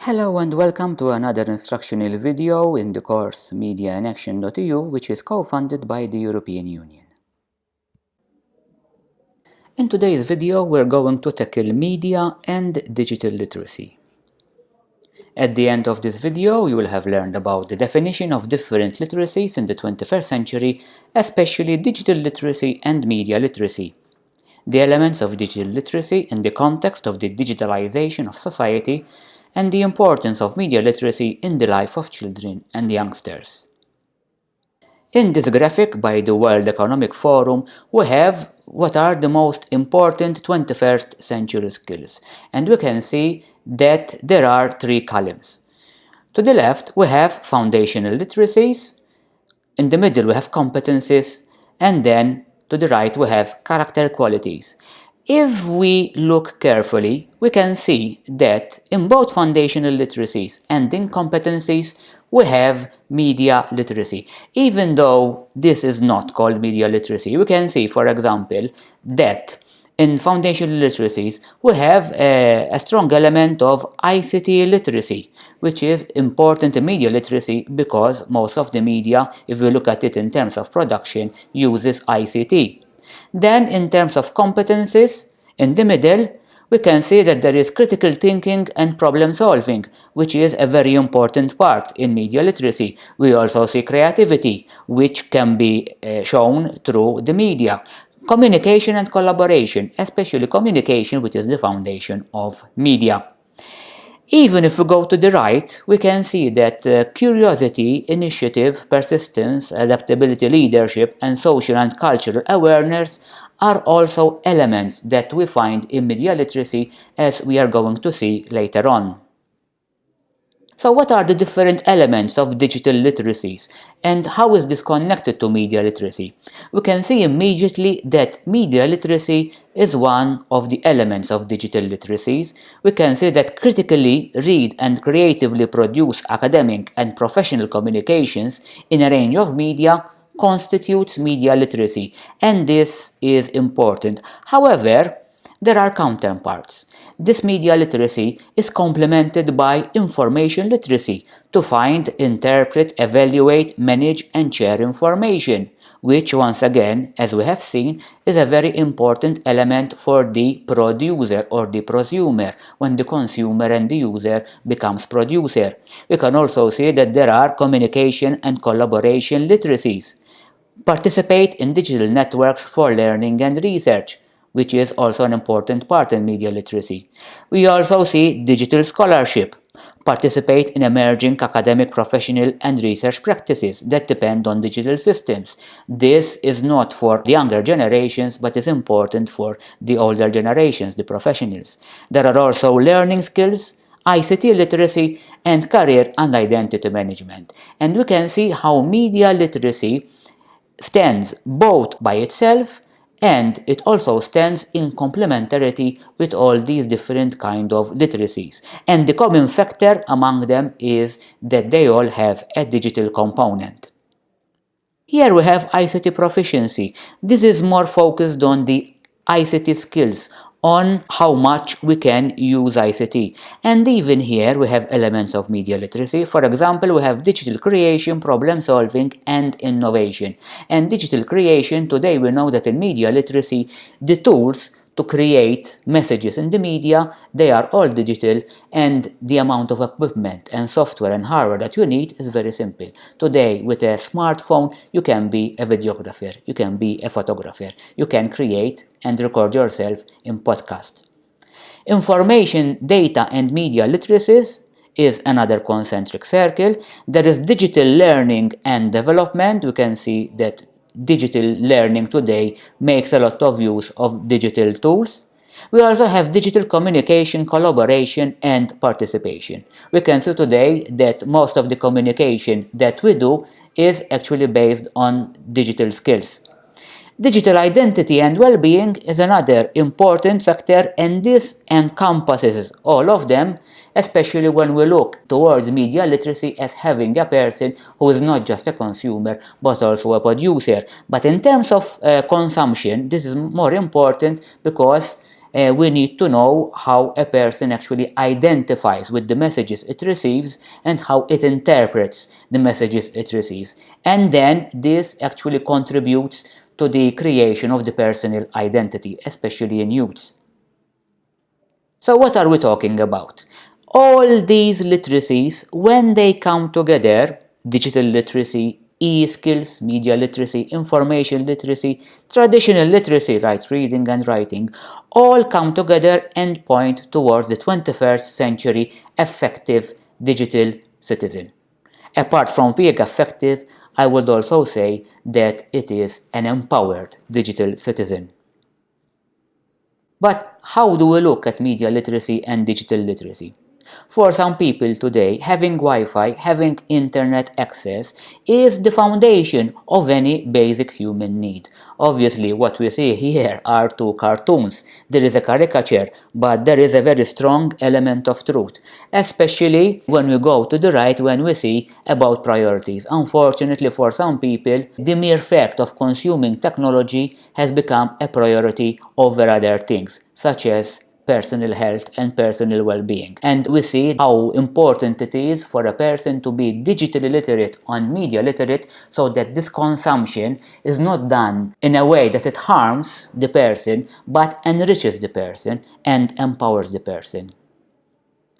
Hello and welcome to another instructional video in the course Media in Action.eu, which is co-funded by the European Union. In today's video, we're going to tackle media and digital literacy. At the end of this video, you will have learned about the definition of different literacies in the 21st century, especially digital literacy and media literacy, the elements of digital literacy in the context of the digitalization of society, and the importance of media literacy in the life of children and youngsters. In this graphic by the World Economic Forum, we have what are the most important 21st century skills, and we can see that there are three columns. To the left, we have foundational literacies, in the middle we have competencies, and then to the right we have character qualities. If we look carefully, we can see that in both foundational literacies and in competencies, we have media literacy. Even though this is not called media literacy, we can see, for example, that in foundational literacies, we have a strong element of ICT literacy, which is important in media literacy because most of the media, if we look at it in terms of production, uses ICT. Then, in terms of competencies, in the middle, we can see that there is critical thinking and problem solving, which is a very important part in media literacy. We also see creativity, which can be shown through the media. Communication and collaboration, especially communication, which is the foundation of media. Even if we go to the right, we can see that curiosity, initiative, persistence, adaptability, leadership, and social and cultural awareness are also elements that we find in media literacy, as we are going to see later on. So what are the different elements of digital literacies, and how is this connected to media literacy? We can see immediately that media literacy is one of the elements of digital literacies. We can say that critically read and creatively produce academic and professional communications in a range of media constitutes media literacy, and this is important. However, there are counterparts. This media literacy is complemented by information literacy to find, interpret, evaluate, manage and share information, which once again, as we have seen, is a very important element for the producer or the prosumer, when the consumer and the user becomes producer. We can also see that there are communication and collaboration literacies. Participate in digital networks for learning and research, which is also an important part in media literacy. We also see digital scholarship. Participate in emerging academic, professional and research practices that depend on digital systems. This is not for the younger generations, but is important for the older generations, the professionals. There are also learning skills, ICT literacy, and career and identity management. And we can see how media literacy stands both by itself, and it also stands in complementarity with all these different kind of literacies. And the common factor among them is that they all have a digital component. Here we have ICT proficiency. This is more focused on the ICT skills, on how much we can use ICT. And even here we have elements of media literacy. For example, we have digital creation, problem solving and innovation. And digital creation, today we know that in media literacy, the tools to create messages in the media, they are all digital, and the amount of equipment and software and hardware that you need is very simple. Today, with a smartphone, you can be a videographer, you can be a photographer, you can create and record yourself in podcasts. Information, data and media literacies is another concentric circle. There is digital learning and development. We can see that digital learning today makes a lot of use of digital tools. We also have digital communication, collaboration and participation. We can see today that most of the communication that we do is actually based on digital skills. Digital identity and well-being is another important factor, and this encompasses all of them, especially when we look towards media literacy as having a person who is not just a consumer but also a producer. But in terms of consumption, this is more important because we need to know how a person actually identifies with the messages it receives and how it interprets the messages it receives. And then this actually contributes to the creation of the personal identity, especially in youths. So what are we talking about? All these literacies, when they come together, digital literacy, e-skills, media literacy, information literacy, traditional literacy, right, reading and writing, all come together and point towards the 21st century effective digital citizen. Apart from being effective, I would also say that it is an empowered digital citizen. But how do we look at media literacy and digital literacy? For some people today, having Wi-Fi, having internet access is the foundation of any basic human need. Obviously, what we see here are two cartoons. There is a caricature, but there is a very strong element of truth, especially when we go to the right, when we see about priorities. Unfortunately, for some people, the mere fact of consuming technology has become a priority over other things, such as personal health and personal well-being. And we see how important it is for a person to be digitally literate and media literate, so that this consumption is not done in a way that it harms the person, but enriches the person and empowers the person.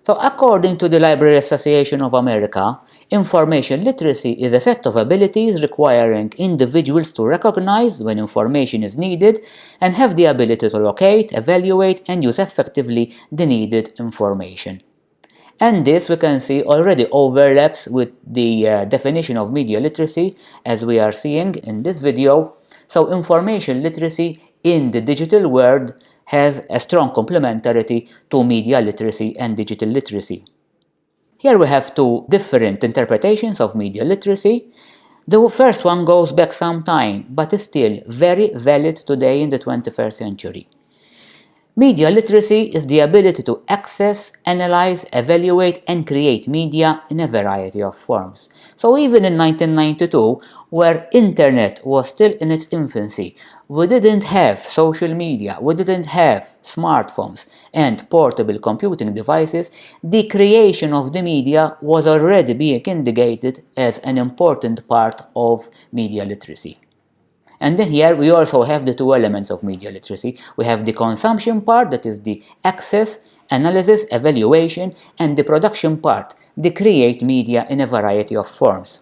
So according to the Library Association of America, information literacy is a set of abilities requiring individuals to recognize when information is needed and have the ability to locate, evaluate, and use effectively the needed information. And this, we can see, already overlaps with the definition of media literacy, as we are seeing in this video. So information literacy in the digital world has a strong complementarity to media literacy and digital literacy. Here we have two different interpretations of media literacy. The first one goes back some time, but is still very valid today in the 21st century. Media literacy is the ability to access, analyze, evaluate, and create media in a variety of forms. So even in 1992, where internet was still in its infancy, we didn't have social media, we didn't have smartphones and portable computing devices, the creation of the media was already being indicated as an important part of media literacy. And then here we also have the two elements of media literacy. We have the consumption part, that is the access, analysis, evaluation, and the production part, the create media in a variety of forms.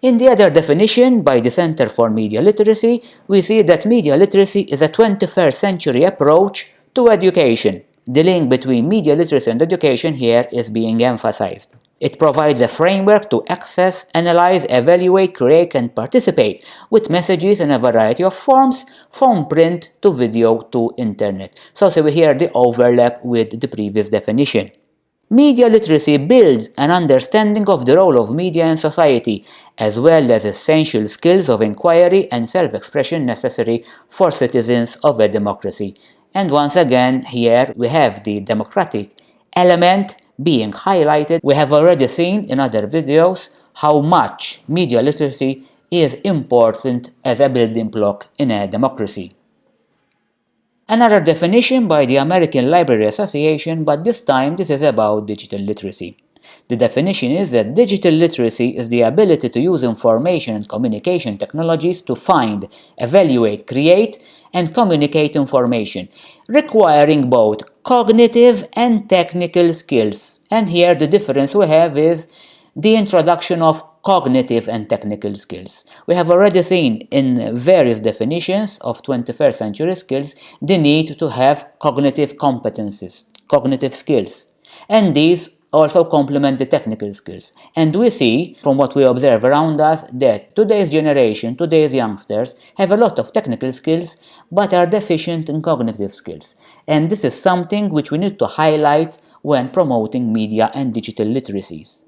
In the other definition by the Center for Media Literacy, we see that media literacy is a 21st century approach to education. The link between media literacy and education here is being emphasized. It provides a framework to access, analyze, evaluate, create, and participate with messages in a variety of forms, from print to video to internet. So we hear the overlap with the previous definition. Media literacy builds an understanding of the role of media in society, as well as essential skills of inquiry and self-expression necessary for citizens of a democracy. And once again, here we have the democratic element being highlighted. We have already seen in other videos how much media literacy is important as a building block in a democracy. Another definition by the American Library Association, but this time this is about digital literacy. The definition is that digital literacy is the ability to use information and communication technologies to find, evaluate, create, and communicate information, requiring both cognitive and technical skills. And here the difference we have is the introduction of cognitive and technical skills. We have already seen in various definitions of 21st century skills the need to have cognitive competencies, cognitive skills, and these also complement the technical skills. And we see, from what we observe around us, that today's generation, today's youngsters, have a lot of technical skills, but are deficient in cognitive skills. And this is something which we need to highlight when promoting media and digital literacies.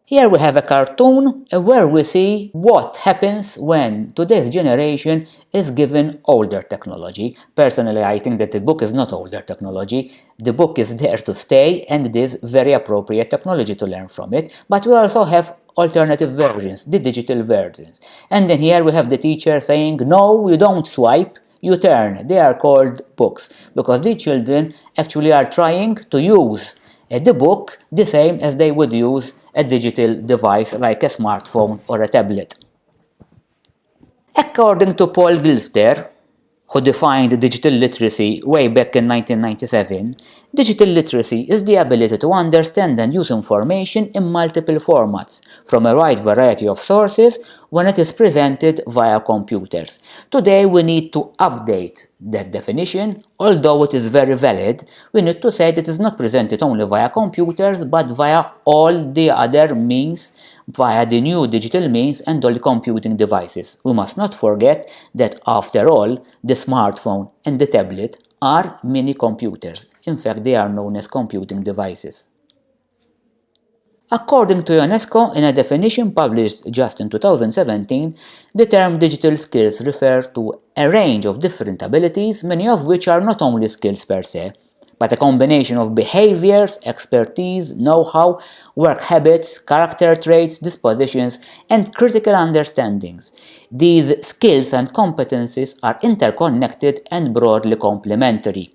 Here we have a cartoon where we see what happens when today's generation is given older technology. Personally, I think that the book is not older technology. The book is there to stay, and it is very appropriate technology to learn from it. But we also have alternative versions, the digital versions. And then here we have the teacher saying, no, you don't swipe, you turn. They are called books because the children actually are trying to use the book the same as they would use a digital device like a smartphone or a tablet. According to Paul Gilster, who defined digital literacy way back in 1997, digital literacy is the ability to understand and use information in multiple formats from a wide variety of sources when it is presented via computers. Today we need to update that definition. Although it is very valid, we need to say that it is not presented only via computers but via all the other means, via the new digital means and all the computing devices. We must not forget that after all, the smartphone and the tablet are mini computers. In fact, they are known as computing devices. According to UNESCO, in a definition published just in 2017, the term digital skills refers to a range of different abilities, many of which are not only skills per se, but a combination of behaviors, expertise, know-how, work habits, character traits, dispositions, and critical understandings. These skills and competencies are interconnected and broadly complementary.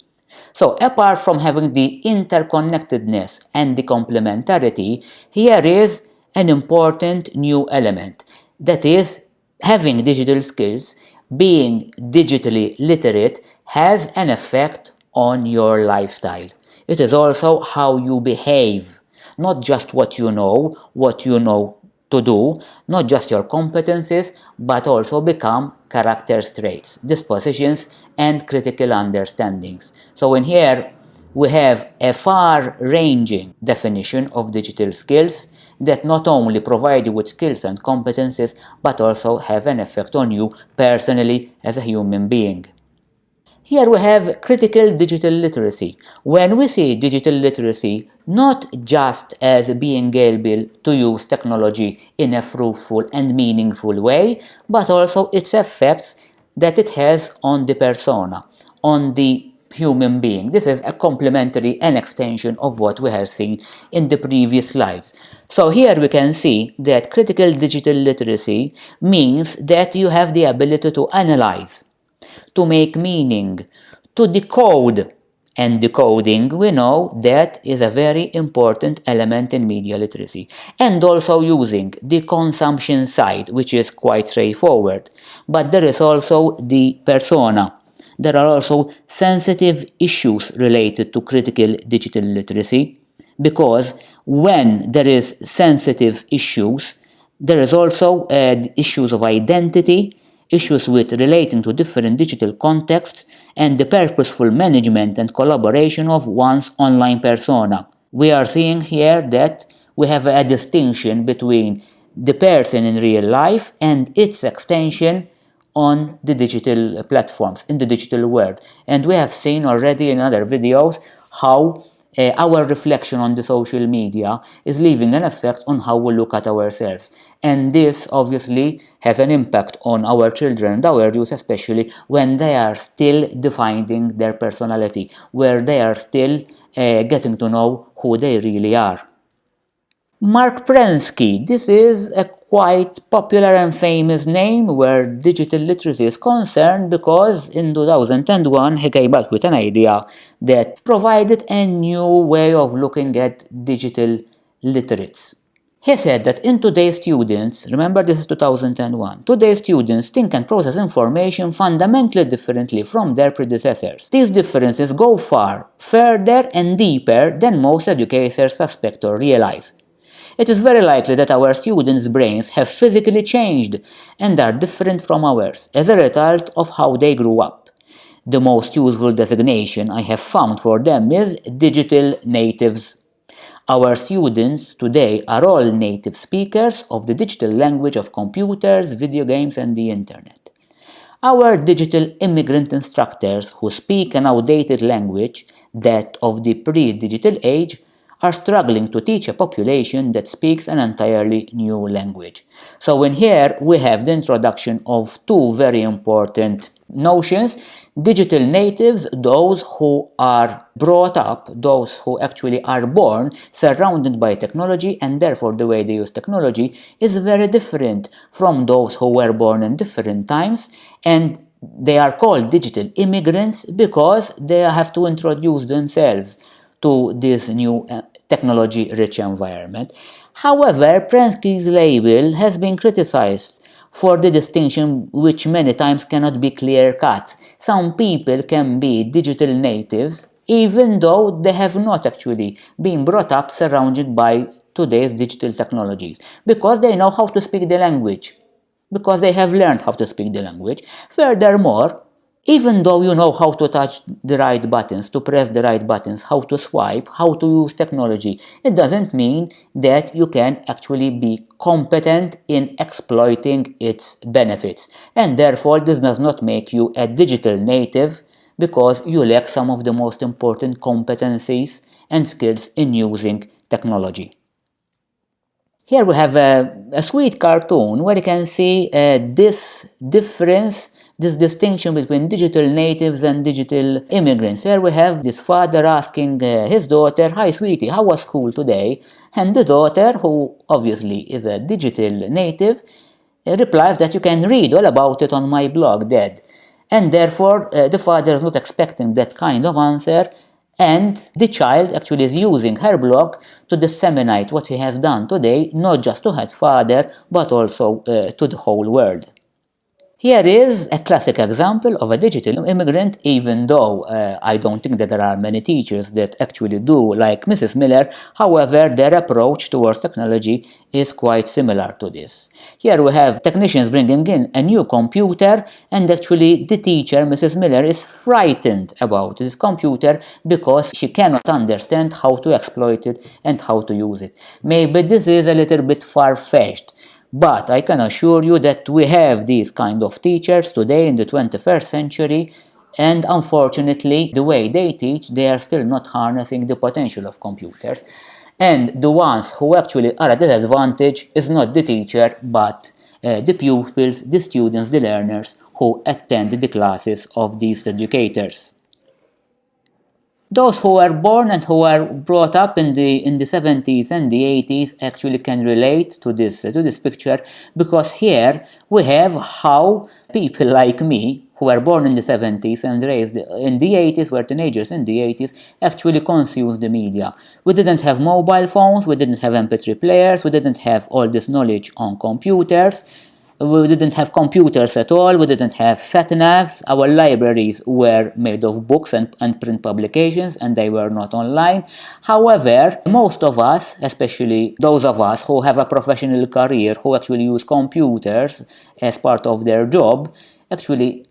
So, apart from having the interconnectedness and the complementarity, here is an important new element. That is, having digital skills, being digitally literate, has an effect on your lifestyle. It is also how you behave, not just what you know to do, not just your competencies, but also become character traits, dispositions, and critical understandings. So in here, we have a far-ranging definition of digital skills that not only provide you with skills and competencies, but also have an effect on you personally as a human being. Here we have critical digital literacy. When we see digital literacy, not just as being able to use technology in a fruitful and meaningful way, but also its effects that it has on the persona, on the human being. This is a complementary and extension of what we have seen in the previous slides. So here we can see that critical digital literacy means that you have the ability to analyze, to make meaning, to decode. And decoding, we know that is a very important element in media literacy. And also using the consumption side, which is quite straightforward. But there is also the persona. There are also sensitive issues related to critical digital literacy, because when there is sensitive issues, there is also issues of identity, issues with relating to different digital contexts, and the purposeful management and collaboration of one's online persona. We are seeing here that we have a distinction between the person in real life and its extension on the digital platforms, in the digital world. And we have seen already in other videos how our reflection on the social media is leaving an effect on how we look at ourselves. And this obviously has an impact on our children and our youth, especially when they are still defining their personality, where they are still getting to know who they really are. Mark Prensky, this is a quite popular and famous name where digital literacy is concerned, because in 2001 he came up with an idea that provided a new way of looking at digital literates. He said that in today's students, remember this is 2001, today's students think and process information fundamentally differently from their predecessors. These differences go far, further and deeper than most educators suspect or realize. It is very likely that our students' brains have physically changed and are different from ours as a result of how they grew up. The most useful designation I have found for them is digital natives. Our students today are all native speakers of the digital language of computers, video games, and the internet. Our digital immigrant instructors who speak an outdated language, that of the pre-digital age, are struggling to teach a population that speaks an entirely new language. So in here we have the introduction of two very important notions: digital natives, those who are brought up, those who actually are born surrounded by technology, and therefore the way they use technology is very different from those who were born in different times, and They are called digital immigrants because they have to introduce themselves to this new technology-rich environment. However, Prensky's label has been criticized for the distinction which many times cannot be clear-cut. Some people can be digital natives even though they have not actually been brought up surrounded by today's digital technologies, because they know how to speak the language, because they have learned how to speak the language. Furthermore, even though you know how to touch the right buttons, to press the right buttons, how to swipe, how to use technology, it doesn't mean that you can actually be competent in exploiting its benefits. And therefore, this does not make you a digital native because you lack some of the most important competencies and skills in using technology. Here we have a sweet cartoon where you can see this difference, this distinction between digital natives and digital immigrants. Here we have this father asking his daughter, "Hi sweetie, how was school today?" And the daughter, who obviously is a digital native, replies that you can read all about it on my blog, Dad. And therefore, the father is not expecting that kind of answer, and the child actually is using her blog to disseminate what he has done today, not just to his father, but also to the whole world. Here is a classic example of a digital immigrant, even though I don't think that there are many teachers that actually do like Mrs. Miller. However, their approach towards technology is quite similar to this. Here we have technicians bringing in a new computer, and actually the teacher, Mrs. Miller, is frightened about this computer because she cannot understand how to exploit it and how to use it. Maybe this is a little bit far-fetched, but I can assure you that we have these kind of teachers today in the 21st century, and unfortunately, the way they teach, they are still not harnessing the potential of computers. And the ones who actually are at a disadvantage is not the teacher, but the pupils, the students, the learners who attend the classes of these educators. Those who were born and who were brought up in the 70s and the 80s actually can relate to this picture, because here we have how people like me, who were born in the 70s and raised in the 80s, were teenagers in the 80s, actually consumed the media. We didn't have mobile phones, we didn't have MP3 players, we didn't have all this knowledge on computers. We didn't have computers at all, we didn't have sat-navs, our libraries were made of books and print publications, and they were not online. However, most of us, especially those of us who have a professional career, who actually use computers as part of their job, actually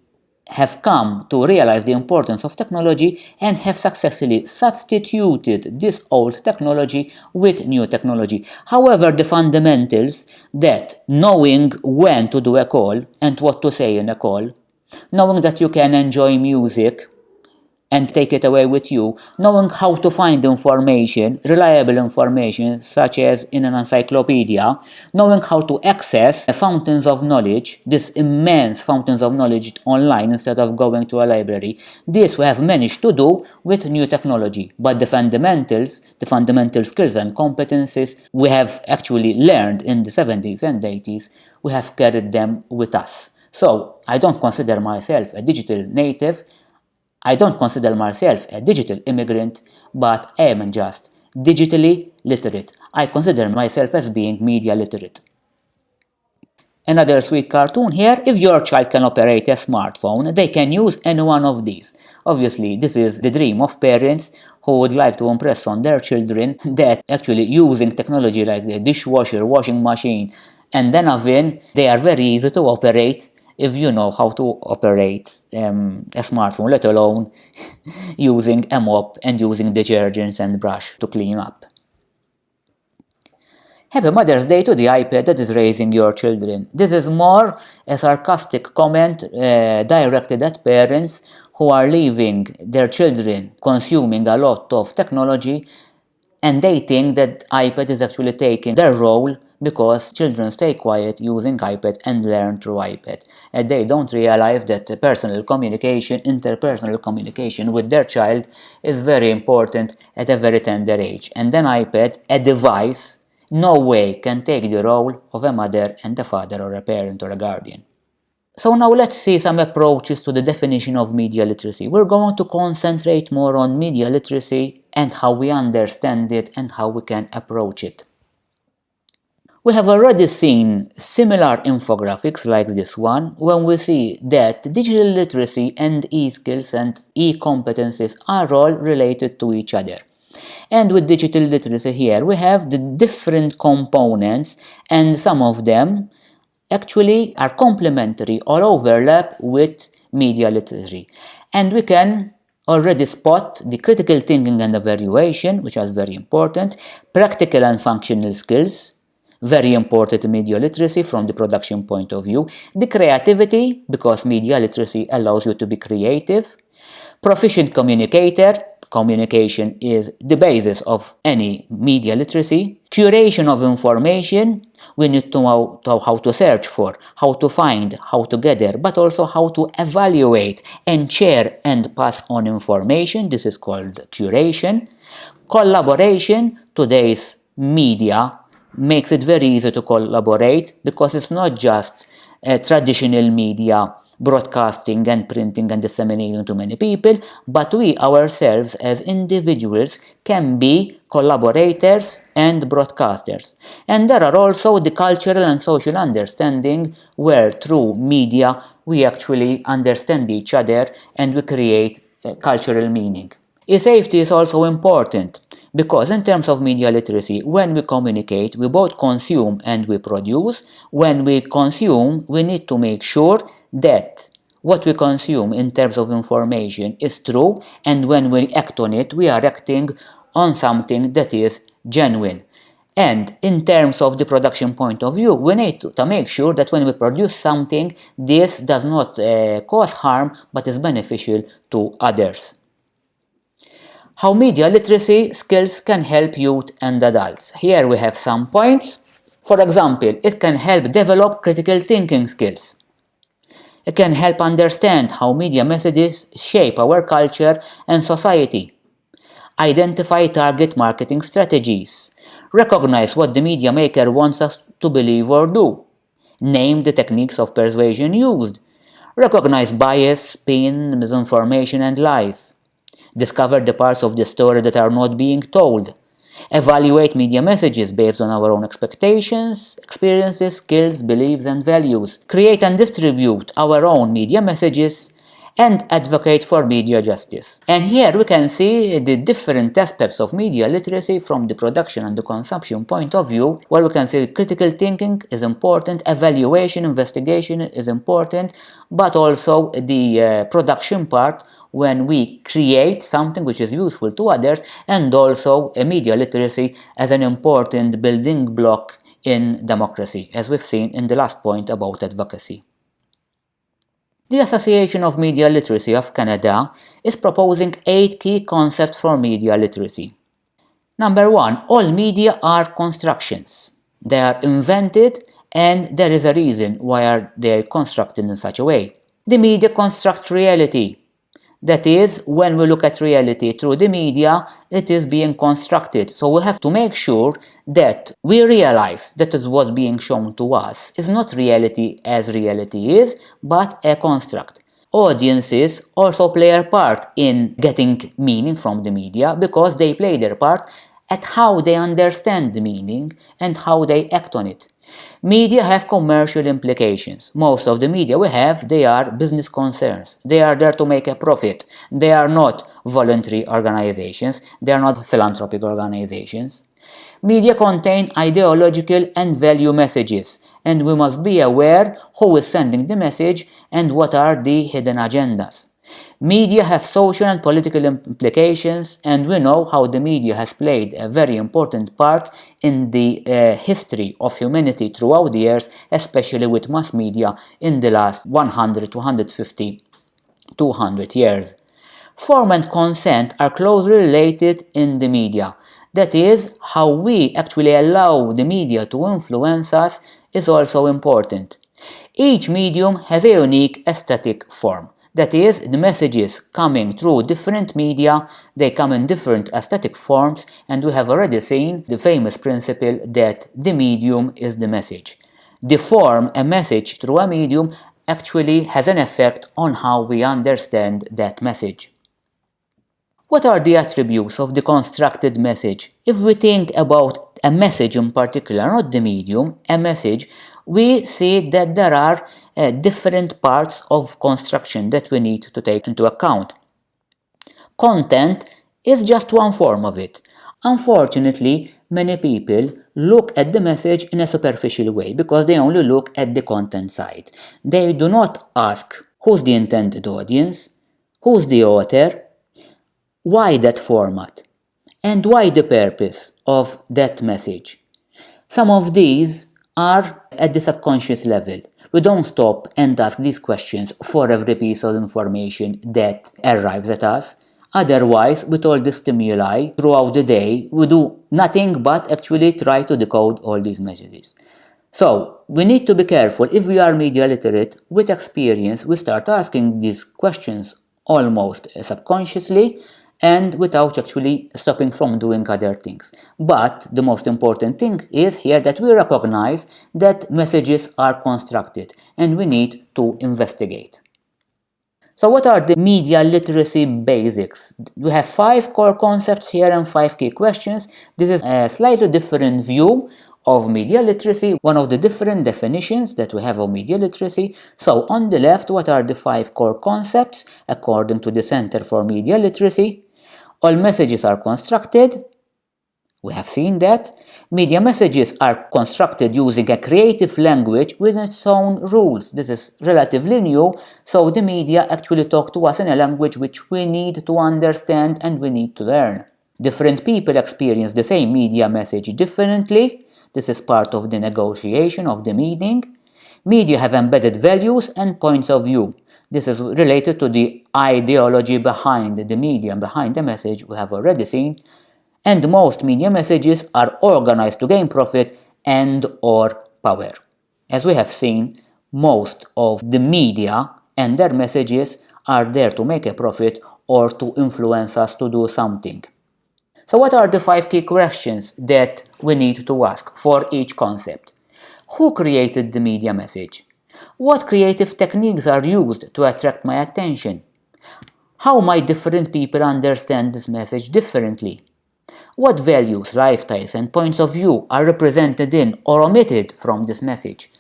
have come to realize the importance of technology and have successfully substituted this old technology with new technology. However, the fundamentals, that knowing when to do a call and what to say in a call, knowing that you can enjoy music and take it away with you, knowing how to find information, reliable information, such as in an encyclopedia, knowing how to access fountains of knowledge, this immense fountains of knowledge online instead of going to a library. This we have managed to do with new technology, but the fundamental skills and competencies we have actually learned in the 70s and 80s, we have carried them with us. So I don't consider myself a digital native, I don't consider myself a digital immigrant, but I am just digitally literate. I consider myself as being media literate. Another sweet cartoon here: if your child can operate a smartphone, they can use any one of these. Obviously, this is the dream of parents who would like to impress on their children that actually using technology like the dishwasher, washing machine, and an oven, they are very easy to operate if you know how to operate a smartphone, let alone using a mop and using detergents and brush to clean up. Happy Mother's Day to the iPad that is raising your children. This is more a sarcastic comment directed at parents who are leaving their children consuming a lot of technology, and they think that iPad is actually taking their role because children stay quiet using iPad and learn through iPad. And they don't realize that personal communication, interpersonal communication with their child is very important at a very tender age. And an iPad, a device, no way can take the role of a mother and a father or a parent or a guardian. So now let's see some approaches to the definition of media literacy. We're going to concentrate more on media literacy and how we understand it and how we can approach it. We have already seen similar infographics like this one when we see that digital literacy and e-skills and e-competencies are all related to each other. And with digital literacy here, we have the different components, and some of them actually are complementary or overlap with media literacy. And we can already spot the critical thinking and evaluation, which is very important, practical and functional skills, very important in media literacy from the production point of view, the creativity, because media literacy allows you to be creative, proficient communicator, communication is the basis of any media literacy, curation of information, we need to know how to search for, how to find, how to gather, but also how to evaluate and share and pass on information, this is called curation, collaboration, today's media makes it very easy to collaborate because it's not just traditional media broadcasting and printing and disseminating to many people, but we ourselves as individuals can be collaborators and broadcasters. And there are also the cultural and social understanding where through media we actually understand each other and we create cultural meaning. E-safety is also important because in terms of media literacy, when we communicate, we both consume and we produce. When we consume, we need to make sure that what we consume in terms of information is true, and when we act on it, we are acting on something that is genuine. And in terms of the production point of view, we need to make sure that when we produce something, this does not cause harm but is beneficial to others. How media literacy skills can help youth and adults. Here we have some points. For example, it can help develop critical thinking skills. It can help understand how media messages shape our culture and society. Identify target marketing strategies. Recognize what the media maker wants us to believe or do. Name the techniques of persuasion used. Recognize bias, spin, misinformation, and lies. Discover the parts of the story that are not being told. Evaluate media messages based on our own expectations, experiences, skills, beliefs, and values. Create and distribute our own media messages and advocate for media justice. And here we can see the different aspects of media literacy from the production and the consumption point of view, where we can see critical thinking is important, evaluation, investigation is important, but also the production part when we create something which is useful to others, and also media literacy as an important building block in democracy, as we've seen in the last point about advocacy. The Association of Media Literacy of Canada is proposing 8 key concepts for media literacy. Number 1. All media are constructions. They are invented and there is a reason why they are constructed in such a way. The media construct reality. That is, when we look at reality through the media, it is being constructed. So we have to make sure that we realize that what's being shown to us is not reality as reality is, but a construct. Audiences also play a part in getting meaning from the media because they play their part at how they understand the meaning and how they act on it. Media have commercial implications. Most of the media we have, they are business concerns. They are there to make a profit. They are not voluntary organizations. They are not philanthropic organizations. Media contain ideological and value messages, and we must be aware who is sending the message and what are the hidden agendas. Media have social and political implications, and we know how the media has played a very important part in the history of humanity throughout the years, especially with mass media in the last 100, 150, 200 years. Form and consent are closely related in the media. That is, how we actually allow the media to influence us is also important. Each medium has a unique aesthetic form. That is, the messages coming through different media, they come in different aesthetic forms, and we have already seen the famous principle that the medium is the message. The form, a message through a medium, actually has an effect on how we understand that message. What are the attributes of the constructed message? If we think about a message in particular, not the medium, a message, we see that there are different parts of construction that we need to take into account. Content is just one form of it. Unfortunately, many people look at the message in a superficial way because they only look at the content side. They do not ask who's the intended audience, who's the author, why that format, and why the purpose of that message. Some of these are at the subconscious level. We don't stop and ask these questions for every piece of information that arrives at us. Otherwise, with all the stimuli throughout the day, we do nothing but actually try to decode all these messages. So, we need to be careful. If we are media literate, with experience, we start asking these questions almost subconsciously and without actually stopping from doing other things. But the most important thing is here that we recognize that messages are constructed and we need to investigate. So what are the media literacy basics? We have 5 core concepts here and 5 key questions. This is a slightly different view of media literacy, one of the different definitions that we have of media literacy. So on the left, what are the 5 core concepts according to the Center for Media Literacy? All messages are constructed. We have seen that. Media messages are constructed using a creative language with its own rules. This is relatively new, so the media actually talk to us in a language which we need to understand and we need to learn. Different people experience the same media message differently. This is part of the negotiation of the meaning. Media have embedded values and points of view. This is related to the ideology behind the media, behind the message we have already seen. And most media messages are organized to gain profit and or power. As we have seen, most of the media and their messages are there to make a profit or to influence us to do something. So what are the 5 key questions that we need to ask for each concept? Who created the media message? What creative techniques are used to attract my attention? How might different people understand this message differently? What values, lifestyles, and points of view are represented in or omitted from this message?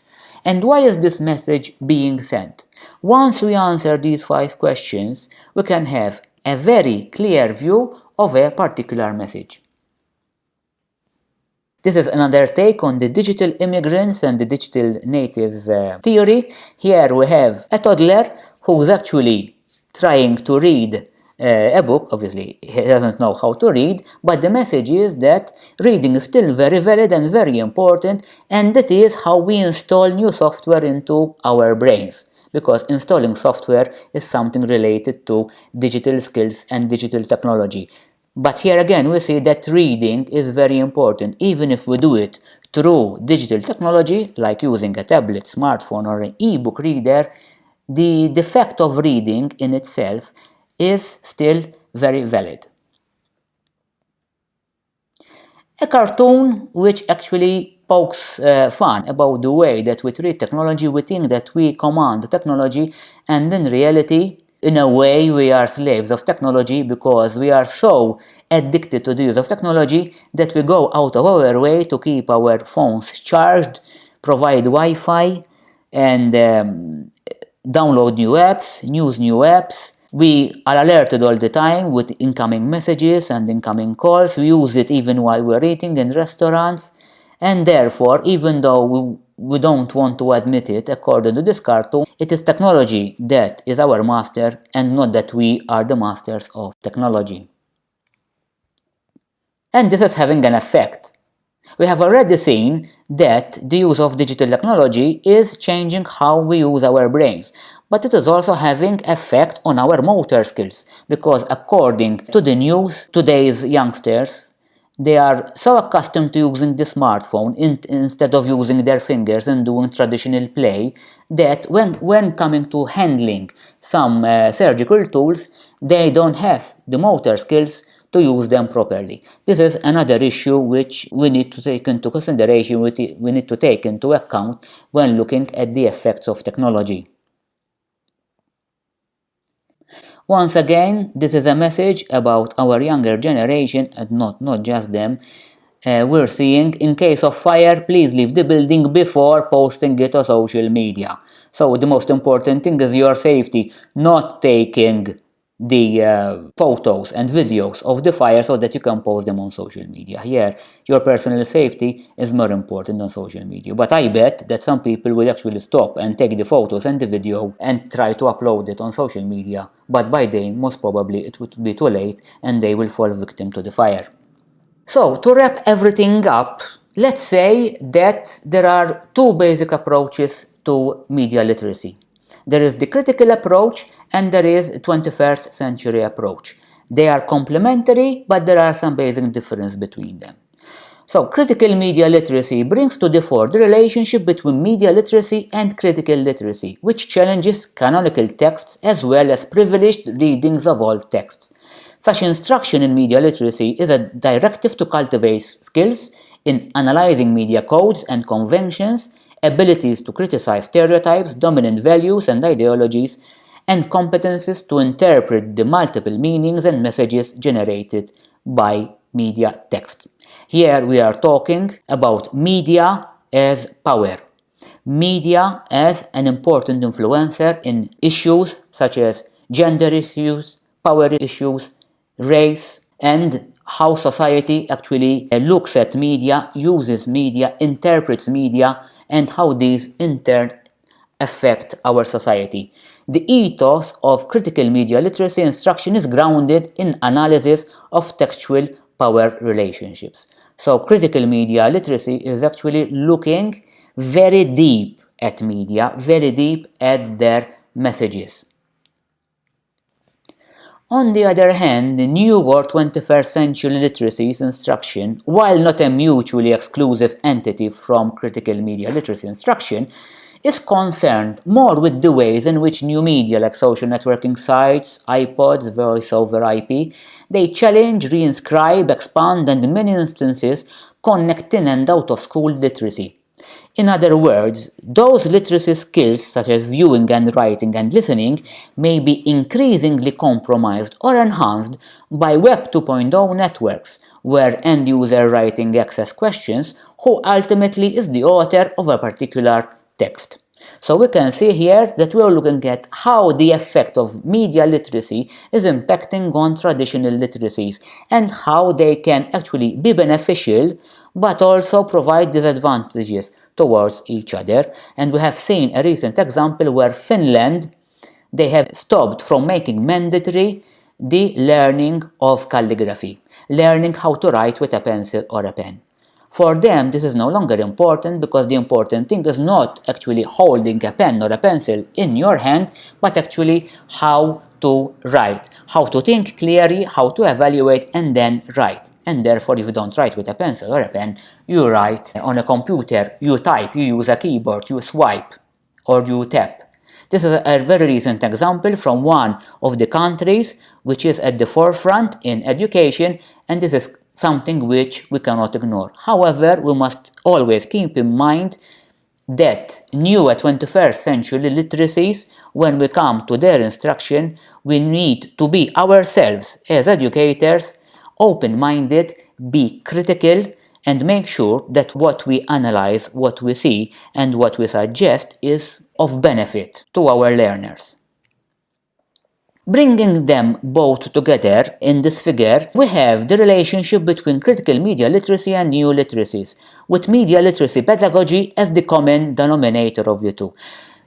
And why is this message being sent? Once we answer these 5 questions, we can have a very clear view of a particular message. This is another take on the digital immigrants and the digital natives theory. Here we have a toddler who's actually trying to read a book. Obviously, he doesn't know how to read, but the message is that reading is still very valid and very important, and that is how we install new software into our brains. Because installing software is something related to digital skills and digital technology. But here again, we see that reading is very important, even if we do it through digital technology, like using a tablet, smartphone, or an e-book reader. The fact of reading in itself is still very valid. A cartoon which actually pokes fun about the way that we treat technology. We think that we command technology, and in reality, in a way, we are slaves of technology because we are so addicted to the use of technology that we go out of our way to keep our phones charged, provide Wi-Fi, and download new apps, use new apps. We are alerted all the time with incoming messages and incoming calls. We use it even while we're eating in restaurants. And therefore, even though we don't want to admit it, according to this cartoon, it is technology that is our master and not that we are the masters of technology. And this is having an effect. We have already seen that the use of digital technology is changing how we use our brains, but it is also having effect on our motor skills, because according to the news, today's youngsters, they are so accustomed to using the smartphone instead of using their fingers and doing traditional play that when coming to handling some surgical tools, they don't have the motor skills to use them properly. This is another issue which we need to take into consideration, we need to take into account when looking at the effects of technology. Once again, this is a message about our younger generation and not just them. We're seeing, in case of fire, please leave the building before posting it on social media. So the most important thing is your safety, not taking the photos and videos of the fire so that you can post them on social media. Here, your personal safety is more important than social media. But I bet that some people will actually stop and take the photos and the video and try to upload it on social media. But by then, most probably, it would be too late and they will fall victim to the fire. So, to wrap everything up, let's say that there are two basic approaches to media literacy. There is the critical approach and there is a 21st century approach. They are complementary, but there are some basic differences between them. So, critical media literacy brings to the fore the relationship between media literacy and critical literacy, which challenges canonical texts as well as privileged readings of all texts. Such instruction in media literacy is a directive to cultivate skills in analyzing media codes and conventions, abilities to criticize stereotypes, dominant values and ideologies, and competences to interpret the multiple meanings and messages generated by media text. Here we are talking about media as power. Media as an important influencer in issues such as gender issues, power issues, race, and how society actually looks at media, uses media, interprets media, and how these in turn affect our society. The ethos of critical media literacy instruction is grounded in analysis of textual power relationships. So critical media literacy is actually looking very deep at media, very deep at their messages. On the other hand, the new or 21st century literacies instruction, while not a mutually exclusive entity from critical media literacy instruction, is concerned more with the ways in which new media like social networking sites, iPods, voice over IP, they challenge, reinscribe, expand, and in many instances connect in and out of school literacy. In other words, those literacy skills such as viewing and writing and listening may be increasingly compromised or enhanced by Web 2.0 networks, where end-user writing access questions who ultimately is the author of a particular text. So we can see here that we are looking at how the effect of media literacy is impacting on traditional literacies and how they can actually be beneficial but also provide disadvantages towards each other. And we have seen a recent example where Finland, they have stopped from making mandatory the learning of calligraphy, learning how to write with a pencil or a pen. For them, this is no longer important because the important thing is not actually holding a pen or a pencil in your hand, but actually how to write, how to think clearly, how to evaluate and then write. And therefore, if you don't write with a pencil or a pen, you write on a computer, you type, you use a keyboard, you swipe or you tap. This is a very recent example from one of the countries which is at the forefront in education, and this is something which we cannot ignore. However, we must always keep in mind that new 21st century literacies, when we come to their instruction, we need to be ourselves as educators open-minded, be critical, and make sure that what we analyze, what we see, and what we suggest is of benefit to our learners. Bringing them both together in this figure, we have the relationship between critical media literacy and new literacies, with media literacy pedagogy as the common denominator of the two.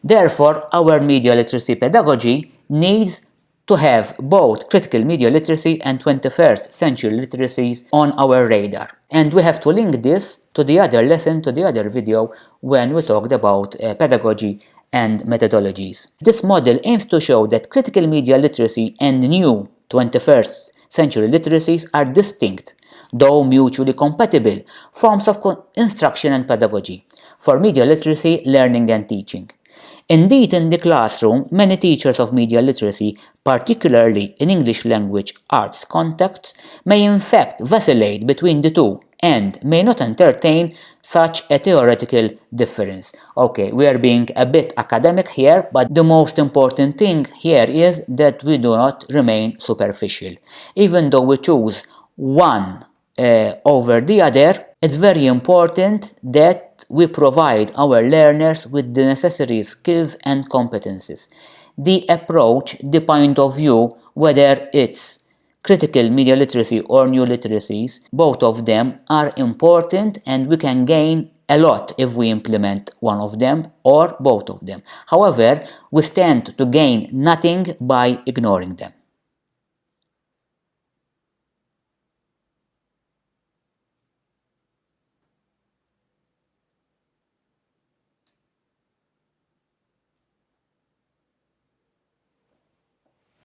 Therefore, our media literacy pedagogy needs to have both critical media literacy and 21st century literacies on our radar. And we have to link this to the other lesson, to the other video, when we talked about pedagogy and methodologies. This model aims to show that critical media literacy and new 21st century literacies are distinct, though mutually compatible, forms of instruction and pedagogy for media literacy, learning and teaching. Indeed, in the classroom, many teachers of media literacy, particularly in English language arts contexts, may in fact vacillate between the two, and may not entertain such a theoretical difference. Okay, we are being a bit academic here, but the most important thing here is that we do not remain superficial. Even though we choose one over the other, it's very important that we provide our learners with the necessary skills and competencies. The approach, the point of view, whether it's critical media literacy or new literacies, both of them are important and we can gain a lot if we implement one of them or both of them. However, we stand to gain nothing by ignoring them.